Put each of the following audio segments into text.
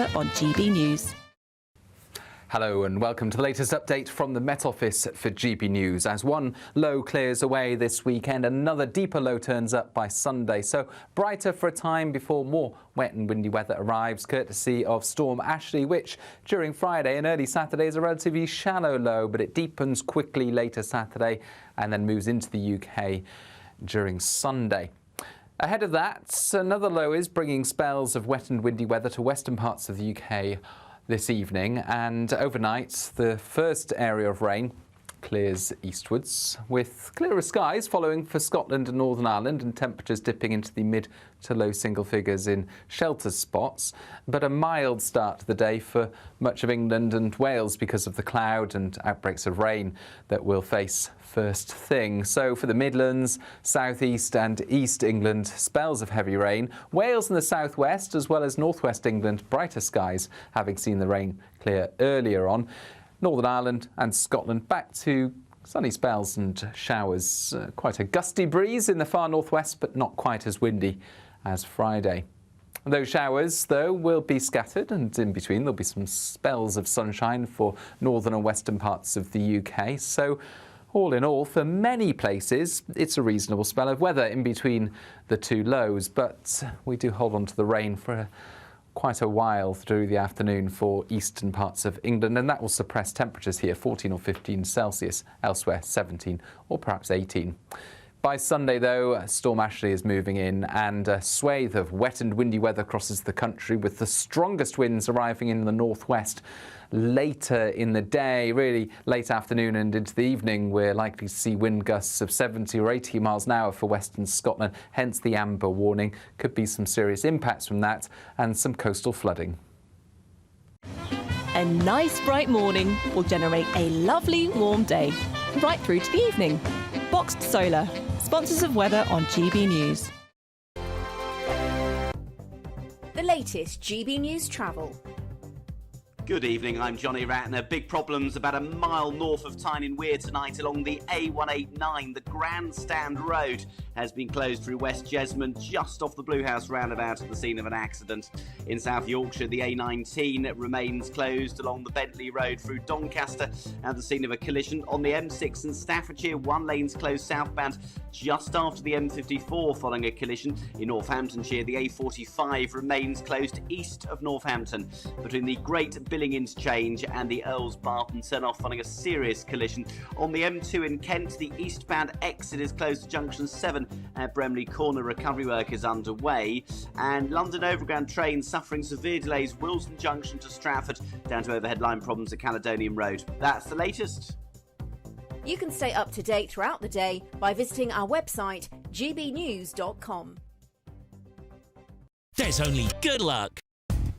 weather on GB News. Hello and welcome to the latest update from the Met Office for GB News. As one low clears away this weekend, another deeper low turns up by Sunday. So brighter for a time before more wet and windy weather arrives, courtesy of Storm Ashley, which during Friday and early Saturday is a relatively shallow low, but it deepens quickly later Saturday and then moves into the UK during Sunday. Ahead of that, another low is bringing spells of wet and windy weather to western parts of the UK this evening, and overnight the first area of rain clears eastwards with clearer skies following for Scotland and Northern Ireland, and temperatures dipping into the mid to low single figures in shelter spots, but a mild start to the day for much of England and Wales because of the cloud and outbreaks of rain that we'll face first thing. So for the Midlands, South East and East England, spells of heavy rain. Wales and the South West as well as North West England, brighter skies, having seen the rain clear earlier on. Northern Ireland and Scotland back to sunny spells and showers. Quite a gusty breeze in the far northwest, but not quite as windy as Friday. Those showers, though, will be scattered, and in between there'll be some spells of sunshine for northern and western parts of the UK. So all in all, for many places, it's a reasonable spell of weather in between the two lows, but we do hold on to the rain for quite a while through the afternoon for eastern parts of England, and that will suppress temperatures here, 14 or 15 Celsius, elsewhere 17 or perhaps 18. By Sunday, though, Storm Ashley is moving in and a swathe of wet and windy weather crosses the country, with the strongest winds arriving in the northwest later in the day, really late afternoon and into the evening. We're likely to see wind gusts of 70 or 80 miles an hour for western Scotland, hence the amber warning. Could be some serious impacts from that and some coastal flooding. A nice bright morning will generate a lovely warm day, right through to the evening. Boxed Solar, sponsors of weather on GB News. The latest GB News travel. Good evening, I'm Johnny Ratner. Big problems about a mile north of Tyne in Weir tonight along the A189. The Grandstand Road has been closed through West Jesmond, just off the Blue House roundabout at the scene of an accident. In South Yorkshire, the A19 remains closed along the Bentley Road through Doncaster at the scene of a collision. On the M6 in Staffordshire, one lane's closed southbound just after the M54 following a collision. In Northamptonshire, the A45 remains closed east of Northampton between the Great Billing Interchange and the Earls Barton turn-off following a serious collision. On the M2 in Kent, the eastbound exit is closed to junction 7 at Bremley Corner. Recovery work is underway. And London Overground trains suffering severe delays, Wilson Junction to Stratford, down to overhead line problems at Caledonian Road. That's the latest. You can stay up to date throughout the day by visiting our website, gbnews.com. There's only good luck.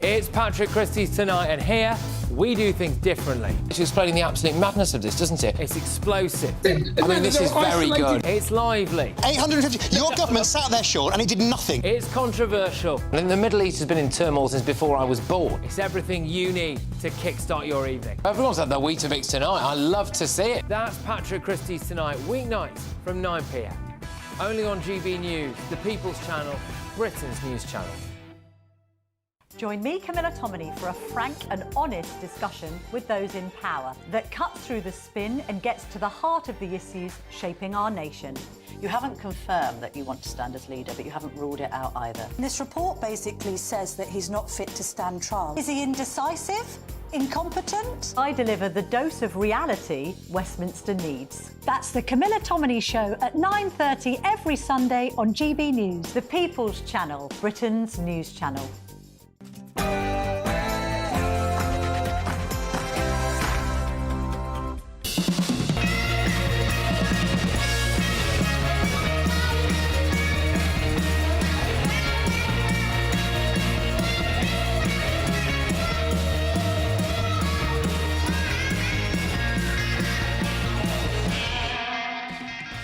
It's Patrick Christie's tonight, and here we do things differently. It's explaining the absolute madness of this, doesn't it? It's explosive. I mean, this is very good. It's lively. 850. Your government sat there, Sean, and it did nothing. It's controversial. And the Middle East has been in turmoil since before I was born. It's everything you need to kickstart your evening. Everyone's had their Weetabix tonight. I love to see it. That's Patrick Christie's tonight, weeknights from 9 p.m. Only on GB News, the People's Channel, Britain's news channel. Join me, Camilla Tominey, for a frank and honest discussion with those in power that cuts through the spin and gets to the heart of the issues shaping our nation. You haven't confirmed that you want to stand as leader, but you haven't ruled it out either. This report basically says that he's not fit to stand trial. Is he indecisive? Incompetent? I deliver the dose of reality Westminster needs. That's the Camilla Tominey Show at 9:30 every Sunday on GB News, the People's Channel, Britain's news channel.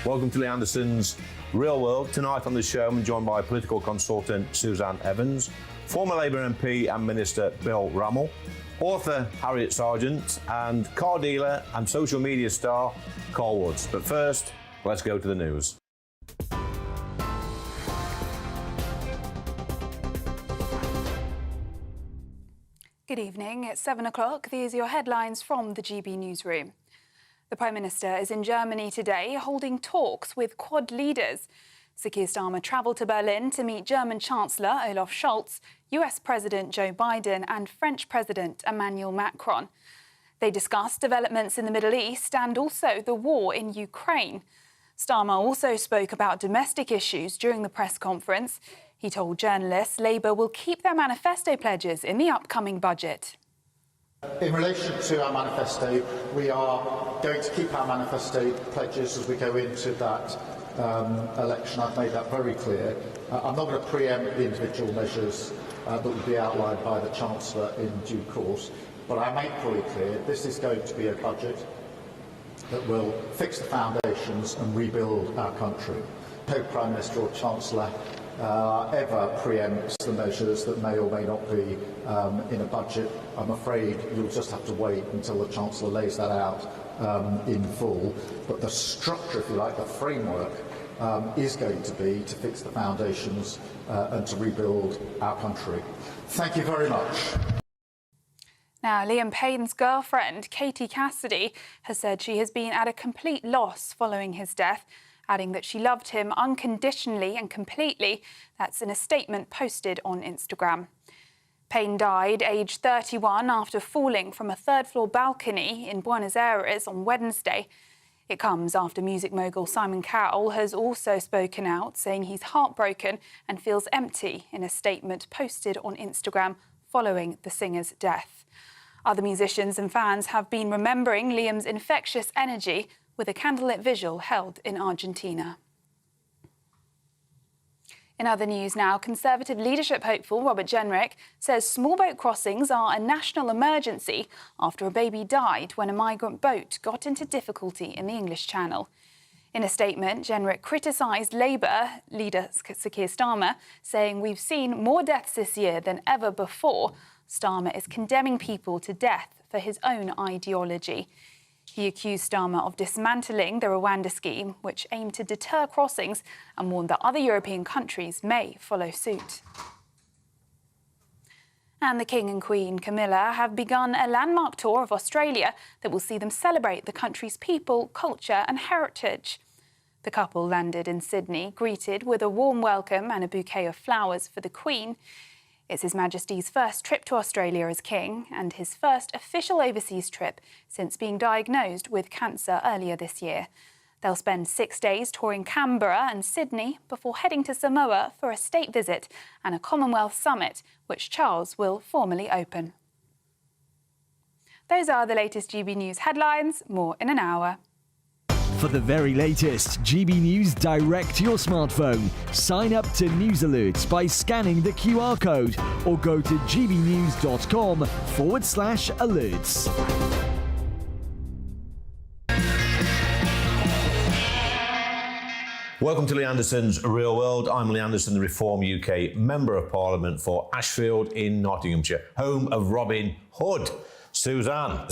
Welcome to Lee Anderson's Real World. Tonight on the show, I'm joined by political consultant Suzanne Evans, former Labour MP and Minister Bill Rammell, author Harriet Sargent, and car dealer and social media star Carl Woods. But first, let's go to the news. Good evening. It's 7 o'clock. These are your headlines from the GB Newsroom. The Prime Minister is in Germany today holding talks with Quad leaders. Sir Keir Starmer travelled to Berlin to meet German Chancellor Olaf Scholz, US President Joe Biden and French President Emmanuel Macron. They discussed developments in the Middle East and also the war in Ukraine. Starmer also spoke about domestic issues during the press conference. He told journalists Labour will keep their manifesto pledges in the upcoming budget. In relation to our manifesto, we are going to keep our manifesto pledges as we go into that election. I've made that very clear. I'm not going to preempt the individual measures that will be outlined by the Chancellor in due course, but I make fully clear this is going to be a budget that will fix the foundations and rebuild our country. No Prime Minister or Chancellor ever preempts the measures that may or may not be in a budget. I'm afraid you'll just have to wait until the Chancellor lays that out in full. But the structure, if you like, the framework, is going to be to fix the foundations and to rebuild our country. Thank you very much. Now, Liam Payne's girlfriend, Katie Cassidy, has said she has been at a complete loss following his death, adding that she loved him unconditionally and completely. That's in a statement posted on Instagram. Payne died aged 31 after falling from a third-floor balcony in Buenos Aires on Wednesday. It comes after music mogul Simon Cowell has also spoken out, saying he's heartbroken and feels empty in a statement posted on Instagram following the singer's death. Other musicians and fans have been remembering Liam's infectious energy with a candlelit vigil held in Argentina. In other news now, Conservative leadership hopeful Robert Jenrick says small boat crossings are a national emergency after a baby died when a migrant boat got into difficulty in the English Channel. In a statement, Jenrick criticised Labour leader Sir Keir Starmer, saying we've seen more deaths this year than ever before. Starmer is condemning people to death for his own ideology. He accused Starmer of dismantling the Rwanda scheme, which aimed to deter crossings, and warned that other European countries may follow suit. And the King and Queen, Camilla, have begun a landmark tour of Australia that will see them celebrate the country's people, culture and heritage. The couple landed in Sydney, greeted with a warm welcome and a bouquet of flowers for the Queen. It's His Majesty's first trip to Australia as King and his first official overseas trip since being diagnosed with cancer earlier this year. They'll spend 6 days touring Canberra and Sydney before heading to Samoa for a state visit and a Commonwealth summit, which Charles will formally open. Those are the latest GB News headlines. More in an hour. For the very latest GB News direct to your smartphone, sign up to News Alerts by scanning the QR code or go to gbnews.com/alerts. Welcome to Lee Anderson's Real World. I'm Lee Anderson, the Reform UK Member of Parliament for Ashfield in Nottinghamshire, home of Robin Hood. Suzanne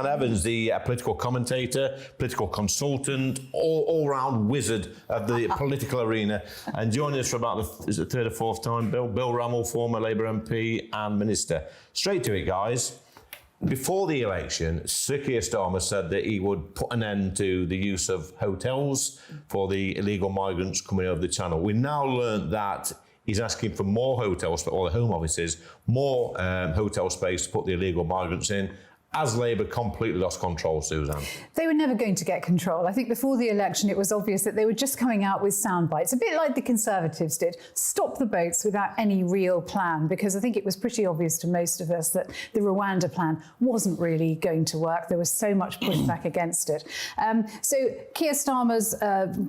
Evans, the political commentator, political consultant, all-round wizard of the political arena. And joining us for about the third or fourth time, Bill Rummel, former Labour MP and Minister. Straight to it, guys. Before the election, Sir Keir Starmer said that he would put an end to the use of hotels for the illegal migrants coming over the Channel. We now learned that he's asking for more hotels, or the Home Offices, more hotel space to put the illegal migrants in. Has Labour completely lost control, Suzanne? They were never going to get control. I think before the election, it was obvious that they were just coming out with sound bites, a bit like the Conservatives did. Stop the boats without any real plan, because I think it was pretty obvious to most of us that the Rwanda plan wasn't really going to work. There was so much pushback against it. So Keir Starmer's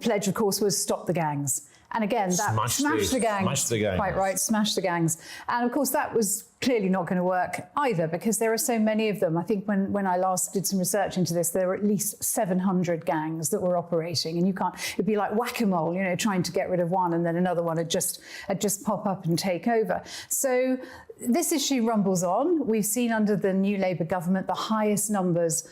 pledge, of course, was stop the gangs. And again, that smash the gangs. Quite right, smash the gangs. And of course, that was clearly not going to work either, because there are so many of them. I think when I last did some research into this, there were at least 700 gangs that were operating, and you can't. It'd be like whack-a-mole, you know, trying to get rid of one and then another one would just pop up and take over. So this issue rumbles on. We've seen under the new Labour government the highest numbers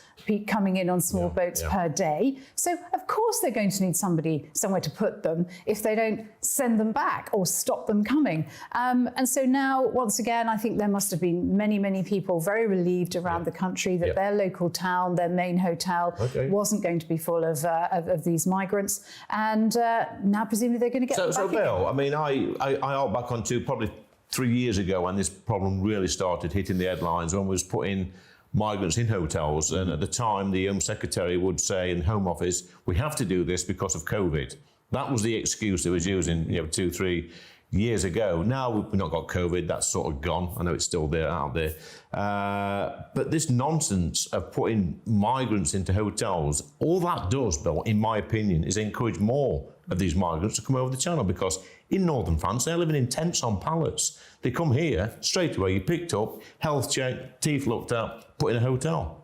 coming in on small boats per day. So, of course, they're going to need somewhere to put them if they don't send them back or stop them coming. And so now, once again, I think there must have been many, many people very relieved around the country that their local town, their main hotel, wasn't going to be full of these migrants. And now, presumably, they're going to get them back So, Bill, again. I mean, I hark back on to probably 3 years ago when this problem really started hitting the headlines, when we was putting migrants in hotels, and at the time the Home Secretary would say in Home Office, we have to do this because of COVID. That was the excuse they was using 2-3 years ago. Now we've not got COVID, that's sort of gone. I know it's still there out there. But this nonsense of putting migrants into hotels, all that does, Bill, in my opinion, is encourage more of these migrants to come over the channel, because in northern France, they're living in tents on pallets. They come here, straight away, you're picked up, health check, teeth looked at, put in a hotel.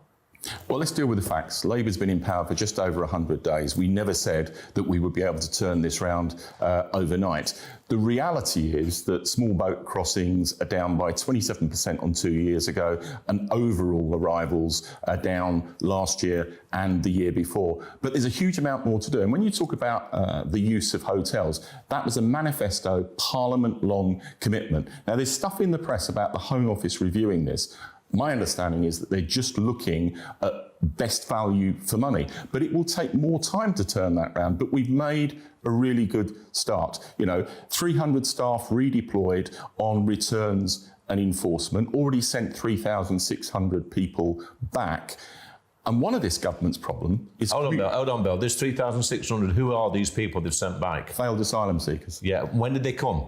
Well, let's deal with the facts. Labour's been in power for just over 100 days. We never said that we would be able to turn this round overnight. The reality is that small boat crossings are down by 27% on 2 years ago, and overall arrivals are down last year and the year before. But there's a huge amount more to do. And when you talk about the use of hotels, that was a manifesto, Parliament-long commitment. Now, there's stuff in the press about the Home Office reviewing this. My understanding is that they're just looking at best value for money, but it will take more time to turn that round. But we've made a really good start. 300 staff redeployed on returns and enforcement, already sent 3,600 people back. And one of this government's problem is... Hold on, Bill. There's 3,600. Who are these people they've sent back? Failed asylum seekers. Yeah. When did they come?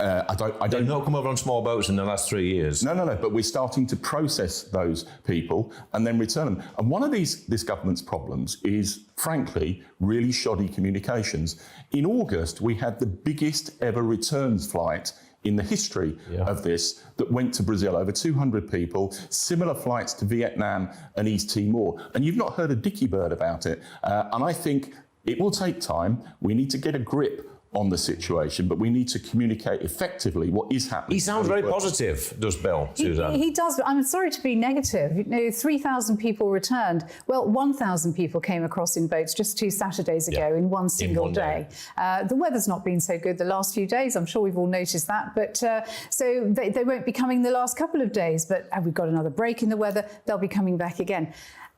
I don't They've not come over on small boats in the last 3 years. No, but we're starting to process those people and then return them. And one of this government's problems is, frankly, really shoddy communications. In August, we had the biggest ever returns flight in the history of this that went to Brazil, over 200 people, similar flights to Vietnam and East Timor. And you've not heard a dicky bird about it. And I think it will take time. We need to get a grip on the situation, but we need to communicate effectively what is happening. He sounds very positive, does Bill, Suzanne? He does, but I'm sorry to be negative. 3,000 people returned. Well, 1,000 people came across in boats just 2 Saturdays ago in one single day. The weather's not been so good the last few days. I'm sure we've all noticed that. But so they won't be coming the last couple of days, but we've got another break in the weather. They'll be coming back again.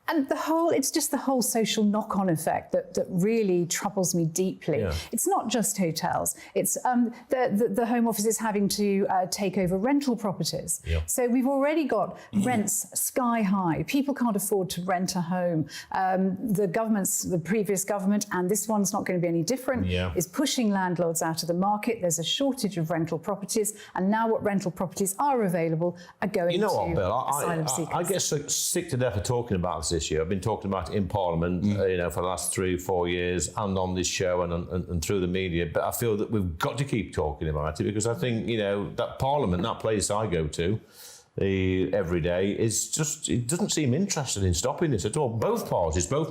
And it's just the whole social knock-on effect that really troubles me deeply. Yeah. It's not just hotels. It's the Home Office is having to take over rental properties. Yeah. So we've already got rents sky high. People can't afford to rent a home. The previous government, and this one's not going to be any different, is pushing landlords out of the market. There's a shortage of rental properties, and now what rental properties are available are going to asylum seekers. I get sick to death of talking about this issue. I've been talking about it in Parliament, for the last 3-4 years, and on this show and through the media. But I feel that we've got to keep talking about it, because I think that Parliament, that place I go to every day, it doesn't seem interested in stopping this at all. Both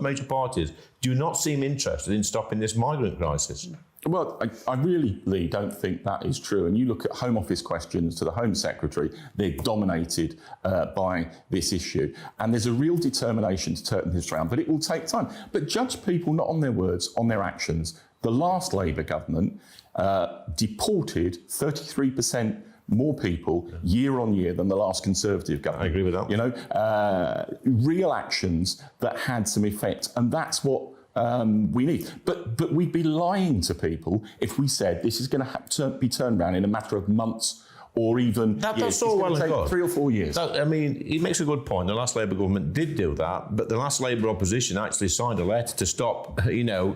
major parties, do not seem interested in stopping this migrant crisis. Well, I really, Lee, don't think that is true. And you look at Home Office questions to the Home Secretary, they're dominated by this issue. And there's a real determination to turn this around, but it will take time. But judge people not on their words, on their actions. The last Labour government deported 33% more people year on year than the last Conservative government. I agree with that. Real actions that had some effect. And that's what we need. But we'd be lying to people if we said this is going to be turned around in a matter of months or even that's all well and good. 3 or 4 years. He makes a good point. The last Labour government did do that, but the last Labour opposition actually signed a letter to stop,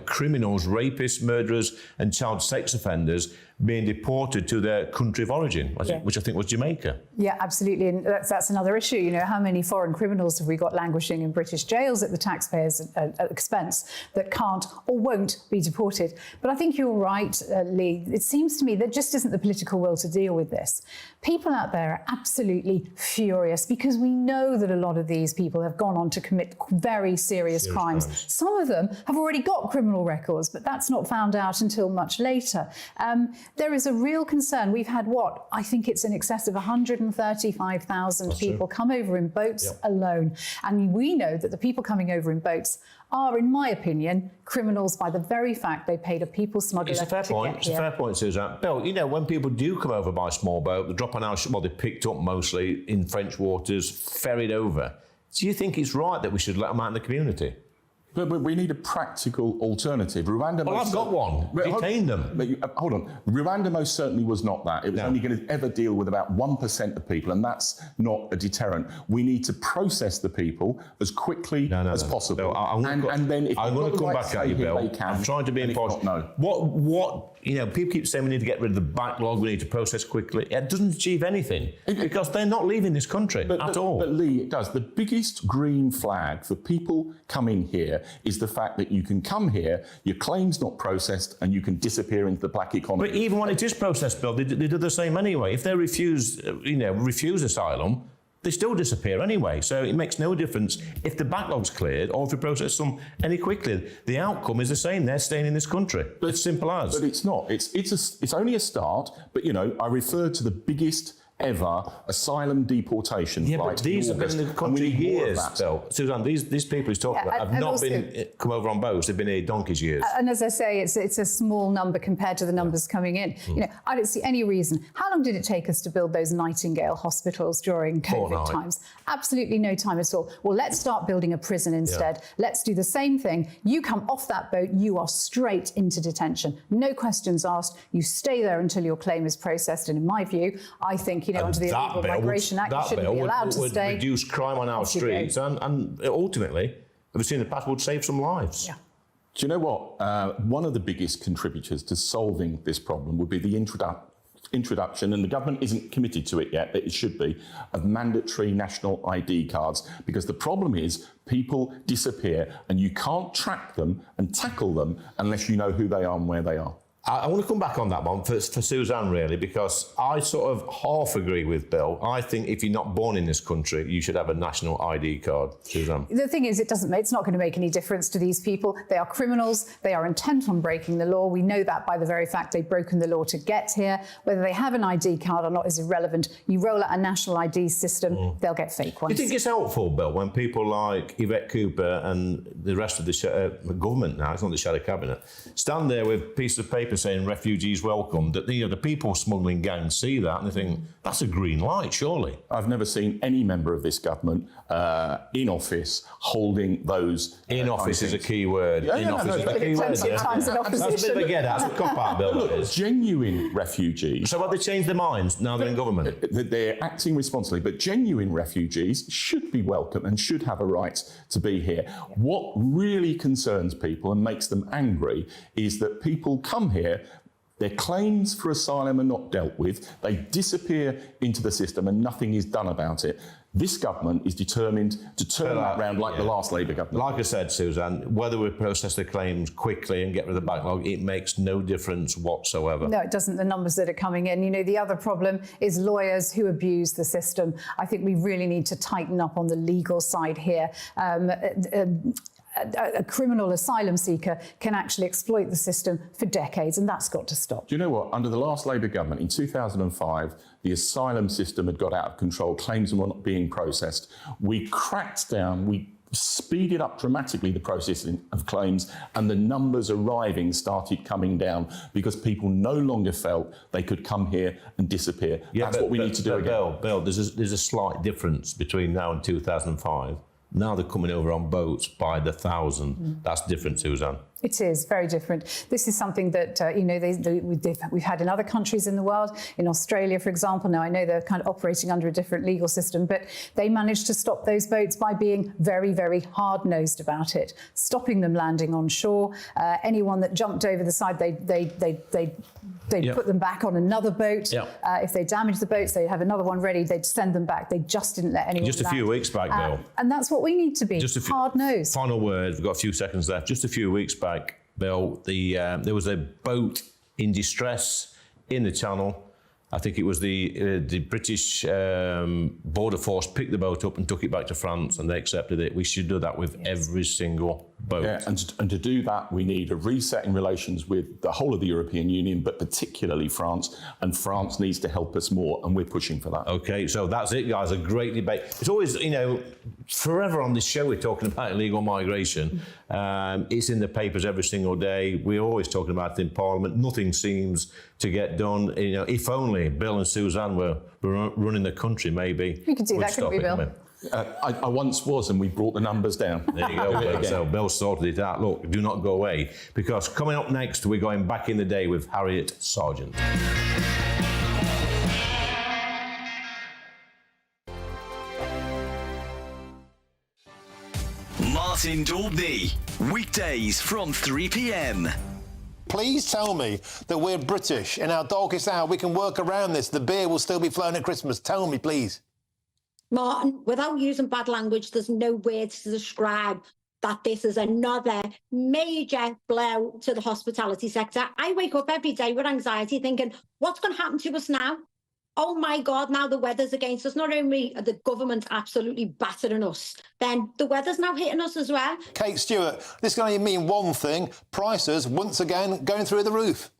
criminals, rapists, murderers, and child sex offenders being deported to their country of origin, which I think was Jamaica. Yeah, absolutely. And that's another issue. How many foreign criminals have we got languishing in British jails at the taxpayers' expense that can't or won't be deported? But I think you're right, Lee. It seems to me there just isn't the political will to deal with this. People out there are absolutely furious because we know that a lot of these people have gone on to commit very serious crimes. Some of them have already got criminal records, but that's not found out until much later. there is a real concern. We've had I think it's in excess of 135,000 people come over in boats alone. And we know that the people coming over in boats are, in my opinion, criminals by the very fact they paid a people smuggler. It's a fair point. It's a fair point, Suzanne. Bill, you know, when people do come over by small boat, they drop on our they're picked up mostly in French waters, ferried over. Do you think it's right that we should let them out in the community? But we need a practical alternative. Rwanda. Well, I've got one. Detain them. Hold on. Rwanda most certainly was not that. It was only going to ever deal with about 1% of people, and that's not a deterrent. We need to process the people as quickly as possible. Bill, and then if I'm going to come back at you, Bill. I'm trying to be impartial. No. What? You know, people keep saying we need to get rid of the backlog. We need to process quickly. It doesn't achieve anything because they're not leaving this country at all. But Lee, it does. The biggest green flag for people coming here is the fact that you can come here, your claim's not processed, and you can disappear into the black economy. But even when it is processed, Bill, they do the same anyway. If they refuse asylum, they still disappear anyway. So it makes no difference if the backlog's cleared or if we process them any quickly. The outcome is the same. They're staying in this country. But it's simple as. But it's not. It's only a start. But you know, I referred to the biggest ever asylum deportation flight. But these have been in the country years, Bill. Suzanne, these people he's talking about have not come over on boats. They've been here donkey's years. And as I say, it's a small number compared to the numbers coming in. You know, I don't see any reason. How long did it take us to build those Nightingale hospitals during COVID times? Absolutely no time at all. Well, let's start building a prison instead. Let's do the same thing. You come off that boat, you are straight into detention. No questions asked. You stay there until your claim is processed. And in my view, I think, you know, under the Illegal Migration Act, you shouldn't be allowed to stay. Would reduce crime on our streets and ultimately, we've seen the past, would save some lives. Yeah. Do you know what? One of the biggest contributors to solving this problem would be the introduction, and the government isn't committed to it yet, but it should be, of mandatory national ID cards, because the problem is people disappear and you can't track them and tackle them unless you know who they are and where they are. I want to come back on that one for Suzanne, really, because I sort of half agree with Bill. I think if you're not born in this country, you should have a national ID card, Suzanne. The thing is, it's not going to make any difference to these people. They are criminals. They are intent on breaking the law. We know that by the very fact they've broken the law to get here. Whether they have an ID card or not is irrelevant. You roll out a national ID system, they'll get fake ones. Do you think it's helpful, Bill, when people like Yvette Cooper and the rest of the government now, it's not the shadow cabinet, stand there with pieces of paper saying refugees welcome, that the people smuggling gangs see that and they think that's a green light, surely? I've never seen any member of this government in office holding those. In office is a key word. In office is a key word. That's a bit of a get out. That's a cop out, Bill. Look, genuine refugees. So have they changed their minds now they're in government? They're acting responsibly, but genuine refugees should be welcome and should have a right to be here. What really concerns people and makes them angry is that people come here, their claims for asylum are not dealt with, they disappear into the system and nothing is done about it. This government is determined to turn that round like the last Labour government. Like I said, Suzanne, whether we process the claims quickly and get rid of the backlog, it makes no difference whatsoever. No, it doesn't, the numbers that are coming in. You know, the other problem is lawyers who abuse the system. I think we really need to tighten up on the legal side here. A criminal asylum seeker can actually exploit the system for decades, and that's got to stop. Do you know what? Under the last Labour government in 2005, the asylum system had got out of control. Claims were not being processed. We cracked down, we speeded up dramatically the processing of claims, and the numbers arriving started coming down because people no longer felt they could come here and disappear. That's what we need to do again. Bill, there's a slight difference between now and 2005. Now they're coming over on boats by the thousand. That's different, Suzanne. It is very different. This is something that, we've had in other countries in the world. In Australia, for example, now I know they're kind of operating under a different legal system, but they managed to stop those boats by being very, very hard-nosed about it, stopping them landing on shore. Anyone that jumped over the side, they'd put them back on another boat. If they damaged the boats, they'd have another one ready. They'd send them back. They just didn't let anyone Just a few weeks back, Bill. And that's what we need to be, hard-nosed. Final word, we've got a few seconds left. Just a few weeks back, Bill, there was a boat in distress in the Channel. I think it was the British Border Force picked the boat up and took it back to France, and they accepted it. We should do that with every single boat. Yeah, and to do that, we need a reset in relations with the whole of the European Union, but particularly France, and France needs to help us more, and we're pushing for that. Okay, so that's it, guys. A great debate. It's always, forever on this show we're talking about illegal migration. It's in the papers every single day. We're always talking about it in Parliament. Nothing seems to get done. If only Bill and Suzanne were running the country, maybe. You could do that, couldn't we, Bill? I once was, and we brought the numbers down. There you go, Bill. So Bill sorted it out. Look, do not go away, because coming up next, we're going back in the day with Harriet Sargent. Martin Daubney, weekdays from 3 p.m. Please tell me that we're British. In our darkest hour, we can work around this. The beer will still be flowing at Christmas. Tell me, please. Martin, without using bad language, there's no words to describe that this is another major blow to the hospitality sector. I wake up every day with anxiety thinking, what's going to happen to us now? Oh my God, now the weather's against us. Not only are the government absolutely battering us, then the weather's now hitting us as well. Kate Stewart, this can only mean one thing. Prices, once again, going through the roof.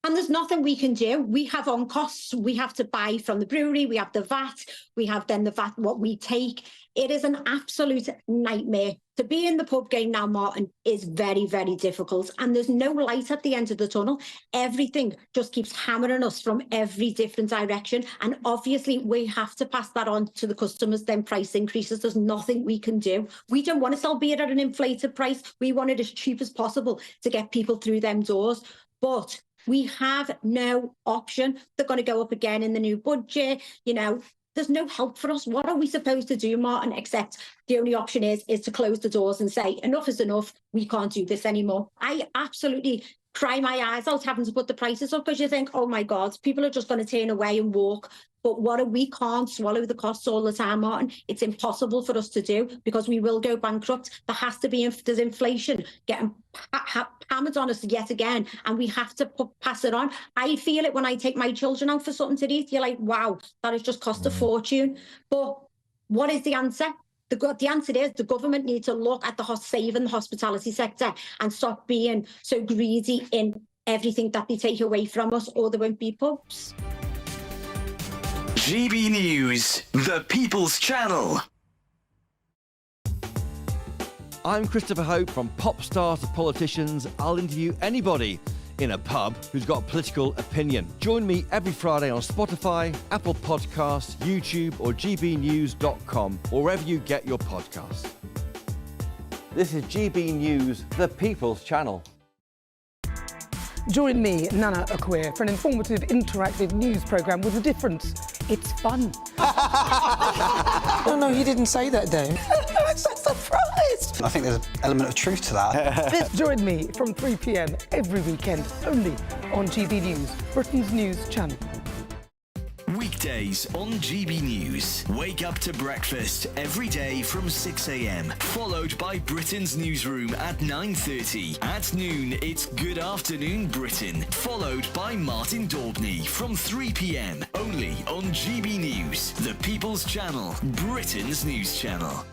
And there's nothing we can do. We have on costs. We have to buy from the brewery. We have the VAT. We have then the VAT, what we take. It is an absolute nightmare. To be in the pub game now, Martin, is very, very difficult. And there's no light at the end of the tunnel. Everything just keeps hammering us from every different direction. And obviously, we have to pass that on to the customers, then price increases. There's nothing we can do. We don't want to sell beer at an inflated price. We want it as cheap as possible to get people through them doors. But we have no option. They're going to go up again in the new budget. There's no help for us. What are we supposed to do, Martin, except the only option is to close the doors and say, enough is enough. We can't do this anymore. I absolutely cry my eyes out having to put the prices up, because you think, oh my God, people are just going to turn away and walk. But we can't swallow the costs all the time, Martin. It's impossible for us to do, because we will go bankrupt. There has to be, there's inflation getting hammered on us yet again, and we have to pass it on. I feel it when I take my children out for something to eat. You're like, wow, that has just cost a fortune. But what is the answer? The answer is the government needs to look at saving the hospitality sector and stop being so greedy in everything that they take away from us, or there won't be pubs. GB News, the People's Channel. I'm Christopher Hope. From pop stars to politicians, I'll interview anybody in a pub who's got a political opinion. Join me every Friday on Spotify, Apple Podcasts, YouTube or gbnews.com, or wherever you get your podcasts. This is GB News, the People's Channel. Join me, Nana Okoye, for an informative, interactive news programme with a difference. It's fun. No, he didn't say that, Dave. I'm so surprised. I think there's an element of truth to that. Join me from 3 p.m. every weekend, only on GB News, Britain's news channel. Weekdays on GB News. Wake up to breakfast every day from 6 a.m. Followed by Britain's newsroom at 9:30. At noon, it's Good Afternoon Britain. Followed by Martin Daubney from 3 p.m. Only on GB News, the People's Channel, Britain's news channel.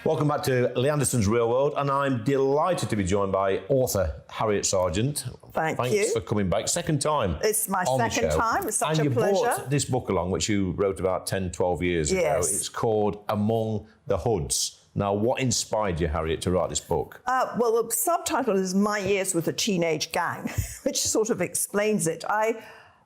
Welcome back to Lee Anderson's Real World, and I'm delighted to be joined by author Harriet Sargent. Thanks you. For coming back. Second time. It's my on second the show. time. It's such and a pleasure. And you brought this book along, which you wrote about 10, 12 years ago. It's called Among the Hoods. Now, what inspired you, Harriet, to write this book? Well, the subtitle is My Years with a Teenage Gang, which sort of explains it. I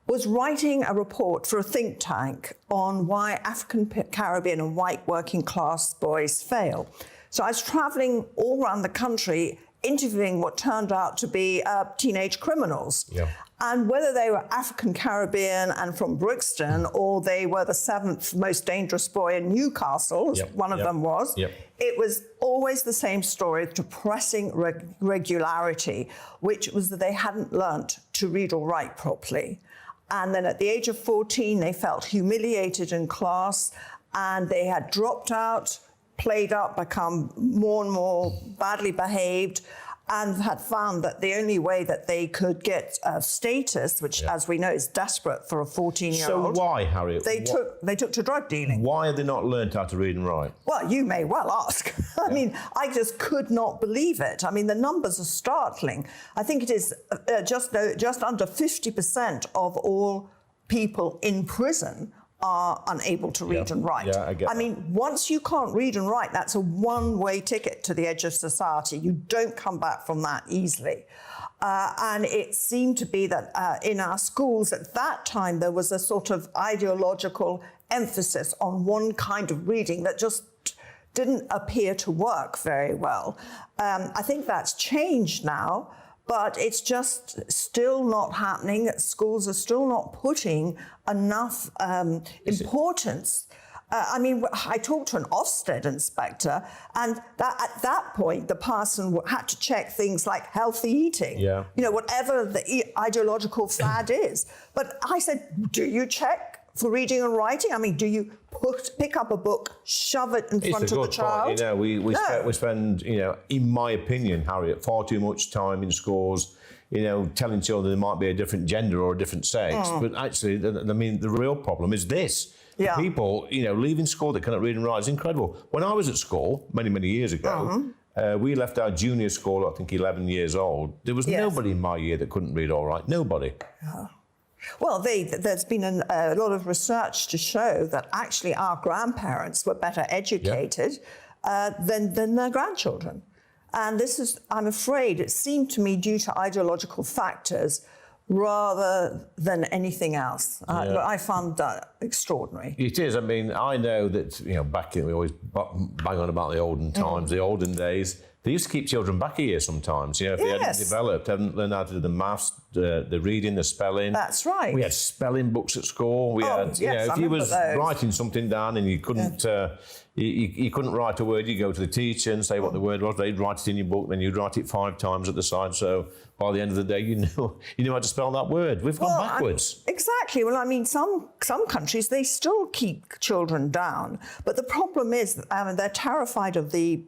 was writing a report for a think tank on why African, Caribbean and white working class boys fail. So I was traveling all around the country interviewing what turned out to be teenage criminals. Yeah. And whether they were African Caribbean and from Brixton, or they were the 7th most dangerous boy in Newcastle, as one of them was, it was always the same story, depressing regularity, which was that they hadn't learnt to read or write properly. And then at the age of 14, they felt humiliated in class, and they had dropped out, played up, become more and more badly behaved, and had found that the only way that they could get status, which, as we know, is desperate for a 14-year-old. So why, Harriet? They took to drug dealing. Why have they not learned how to read and write? Well, you may well ask. I mean, I just could not believe it. I mean, the numbers are startling. I think it is just under 50% of all people in prison are unable to read and write. Yeah, I get that. mean, once you can't read and write, that's a one-way ticket to the edge of society. You don't come back from that easily. And it seemed to be that in our schools at that time, there was a sort of ideological emphasis on one kind of reading that just didn't appear to work very well. I think that's changed now, but it's just still not happening. Schools are still not putting enough importance. I mean, I talked to an Ofsted inspector, and at that point, the person had to check things like healthy eating, you know, whatever the ideological fad is. But I said, do you check for reading and writing? I mean, do you pick up a book, shove it in front of the child? Point. You know, we spend, you know, in my opinion, Harriet, far too much time in schools, you know, telling children there might be a different gender or a different sex. But actually, I mean, the real problem is this. Yeah. People, you know, leaving school that cannot read and write is incredible. When I was at school, many, many years ago, we left our junior school, I think 11 years old. There was nobody in my year that couldn't read all right. Nobody. Well, there's been a lot of research to show that actually our grandparents were better educated than their grandchildren. And this is, I'm afraid, it seemed to me due to ideological factors rather than anything else. I found that extraordinary. It is. I mean, I know that, you know, back in, we always bang on about the olden times, the olden days. They used to keep children back a year sometimes, you know, if they hadn't developed, hadn't learned how to do the maths, the reading, the spelling. That's right. We had spelling books at school. We had, you know, if you was writing something down and you couldn't, you couldn't write a word, you go to the teacher and say what the word was. They'd write it in your book, then you'd write it 5 times at the side. So by the end of the day, you knew how to spell that word. We've gone backwards. Exactly. Well, I mean, some countries, they still keep children down. But the problem is, they're terrified of the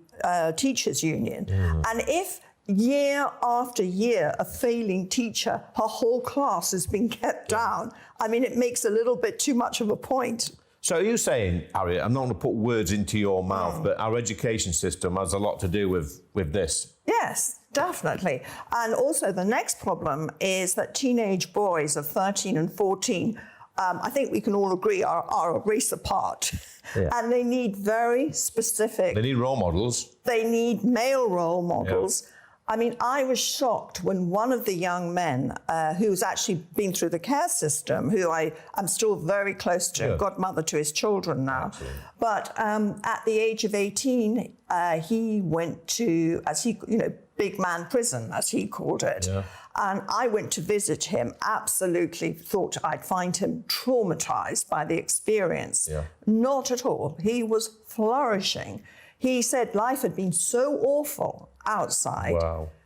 teachers' union. And if year after year a failing teacher, her whole class has been kept down, I mean, it makes a little bit too much of a point. So are you saying, Harriet, I'm not going to put words into your mouth, but our education system has a lot to do with this? Yes, definitely. And also the next problem is that teenage boys of 13 and 14, I think we can all agree, are a race apart. And they need very specific... They need role models. They need male role models. I mean, I was shocked when one of the young men who's actually been through the care system, who I'm still very close to, godmother to his children now. But at the age of 18, he went to, big man prison, as he called it. And I went to visit him, absolutely thought I'd find him traumatized by the experience. Not at all. He was flourishing. He said life had been so awful outside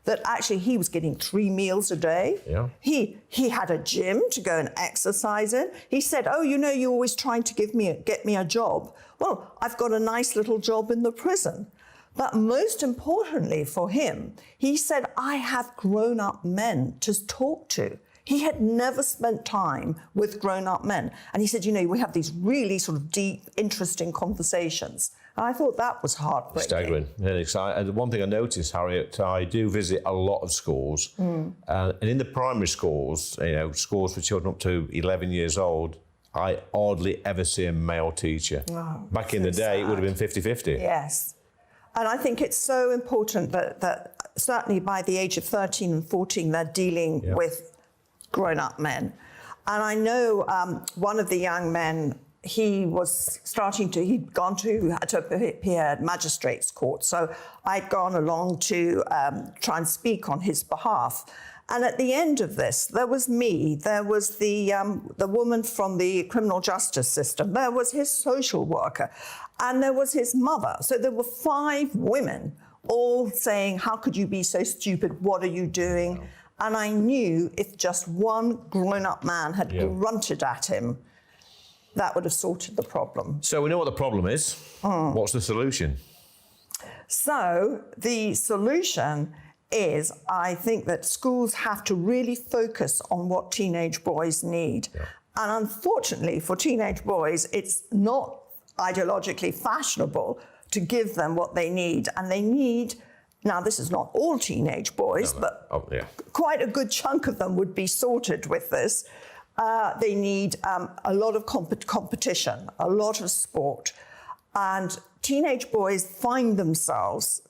that actually he was getting 3 meals a day. He had a gym to go and exercise in. He said, oh, you know, you're always trying to get me a job. Well, I've got a nice little job in the prison. But most importantly for him, he said, I have grown-up men to talk to. He had never spent time with grown-up men. And he said, you know, we have these really sort of deep, interesting conversations. And I thought that was heartbreaking. Staggering. And one thing I noticed, Harriet, I do visit a lot of schools. And in the primary schools, you know, schools for children up to 11 years old, I hardly ever see a male teacher. Back in the day, it would have been 50-50. Yes. And I think it's so important that certainly by the age of 13 and 14, they're dealing with grown-up men. And I know one of the young men, he'd gone to appear at magistrates' court. So I'd gone along to try and speak on his behalf. And at the end of this, there was me, there was the woman from the criminal justice system, there was his social worker, and there was his mother. So there were 5 women all saying, how could you be so stupid? What are you doing? And I knew if just one grown-up man had grunted at him, that would have sorted the problem. So we know what the problem is. What's the solution? So the solution is I think that schools have to really focus on what teenage boys need. Yeah. And unfortunately for teenage boys, it's not ideologically fashionable to give them what they need. And they need, now this is not all teenage boys, but quite a good chunk of them would be sorted with this. They need a lot of competition, a lot of sport. And teenage boys find themselves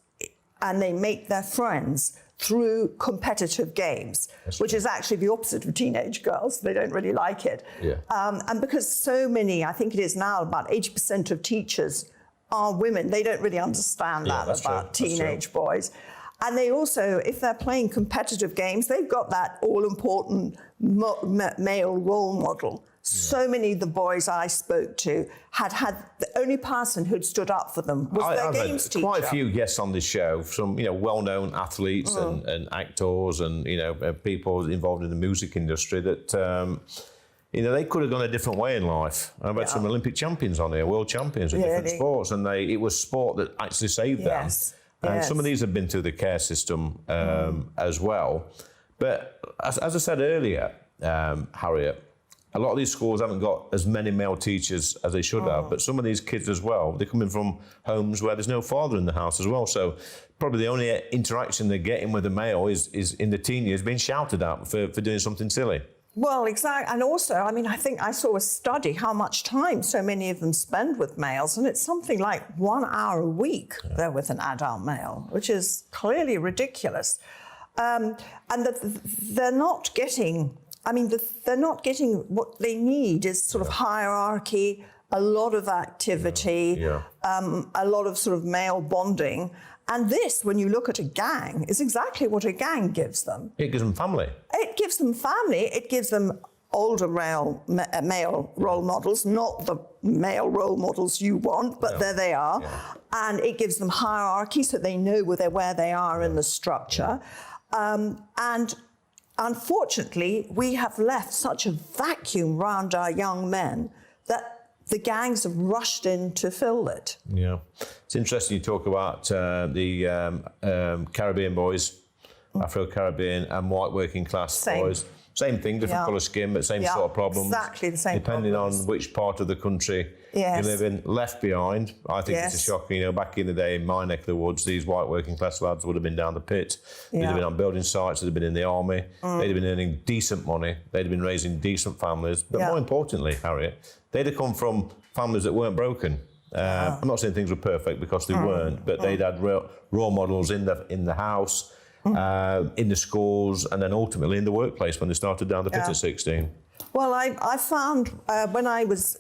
and they make their friends through competitive games, which is actually the opposite of teenage girls. They don't really like it. Yeah. And because so many, I think it is now about 80% of teachers are women, they don't really understand that about teenage boys. And they also, if they're playing competitive games, they've got that all-important male role model. So many of the boys I spoke to had the only person who'd stood up for them was their games teacher. Quite a few guests on this show, some well-known athletes and actors and people involved in the music industry that they could have gone a different way in life. I've had some Olympic champions on here, world champions in different sports, and it was sport that actually saved them. And some of these have been through the care system as well. But as I said earlier, Harriet, a lot of these schools haven't got as many male teachers as they should have, but some of these kids as well, they're coming from homes where there's no father in the house as well. So probably the only interaction they're getting with a male is in the teen years being shouted at for doing something silly. Well, exactly. And also, I mean, I think I saw a study how much time so many of them spend with males, and it's something like 1 hour a week they're with an adult male, which is clearly ridiculous. And that they're not getting... they're not getting what they need is sort of hierarchy, a lot of activity, a lot of sort of male bonding. And this, when you look at a gang, is exactly what a gang gives them. It gives them family. It gives them family. It gives them older male role models, not the male role models you want, but there they are. Yeah. And it gives them hierarchy so they know where they are in the structure. And unfortunately, we have left such a vacuum around our young men that the gangs have rushed in to fill it. Yeah. It's interesting you talk about the Caribbean boys, Afro-Caribbean and white working class boys. Same thing, different colour skin, but same sort of problems. Exactly the same depending on which part of the country you live in. Left behind, I think it's a shock. Back in the day in my neck of the woods, these white working class lads would have been down the pit. They'd have been on building sites, they'd have been in the army, they'd have been earning decent money, they'd have been raising decent families. But more importantly, Harriet, they'd have come from families that weren't broken. I'm not saying things were perfect because they weren't, but they'd had role models in the house, in the schools, and then ultimately in the workplace when they started down the pit at 16. Well, I found when I was